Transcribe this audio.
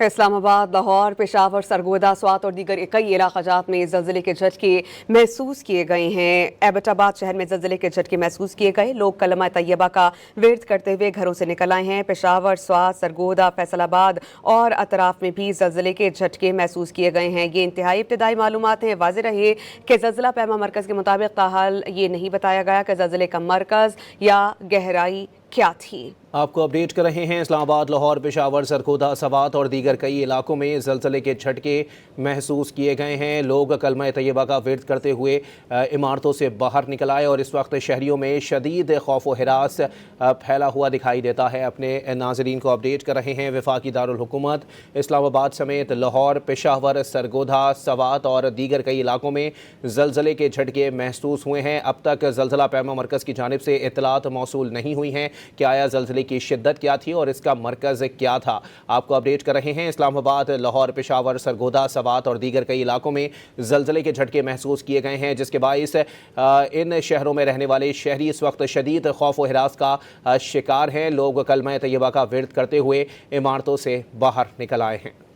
اسلام آباد، لاہور، پشاور، سرگودا، سوات اور دیگر کئی علاقات میں زلزلے کے جھٹکے محسوس کیے گئے ہیں۔ ایبٹ آباد شہر میں زلزلے کے جھٹکے محسوس کیے گئے۔ لوگ کلمہ طیبہ کا ورد کرتے ہوئے گھروں سے نکل آئے ہیں۔ پشاور، سوات، سرگودا، فیصل آباد اور اطراف میں بھی زلزلے کے جھٹکے محسوس کیے گئے ہیں۔ یہ انتہائی ابتدائی معلومات ہیں۔ واضح رہے کہ زلزلہ پیما مرکز کے مطابق تاحال یہ نہیں بتایا گیا کہ زلزلے کا مرکز یا گہرائی کیا تھی۔ آپ کو اپڈیٹ کر رہے ہیں۔ اسلام آباد، لاہور، پشاور، سرگودا، سوات اور دیگر کئی علاقوں میں زلزلے کے جھٹکے محسوس کیے گئے ہیں۔ لوگ کلمہ طیبہ کا ورد کرتے ہوئے عمارتوں سے باہر نکل آئے اور اس وقت شہریوں میں شدید خوف و ہراس پھیلا ہوا دکھائی دیتا ہے۔ اپنے ناظرین کو اپڈیٹ کر رہے ہیں۔ وفاقی دارالحکومت اسلام آباد سمیت لاہور، پشاور، سرگودا، سوات اور دیگر کئی علاقوں میں زلزلے کے جھٹکے محسوس ہوئے ہیں۔ اب تک زلزلہ پیما مرکز کی جانب سے اطلاعات موصول نہیں ہوئی ہیں کہ آیا زلزلے کی شدت کیا تھی اور اس کا مرکز کیا تھا۔ آپ کو اپڈیٹ کر رہے ہیں۔ اسلام آباد، لاہور، پشاور، سرگودا، سوات اور دیگر کئی علاقوں میں زلزلے کے جھٹکے محسوس کیے گئے ہیں، جس کے باعث ان شہروں میں رہنے والے شہری اس وقت شدید خوف و ہراس کا شکار ہیں۔ لوگ کلمہ طیبہ کا ورد کرتے ہوئے عمارتوں سے باہر نکل آئے ہیں۔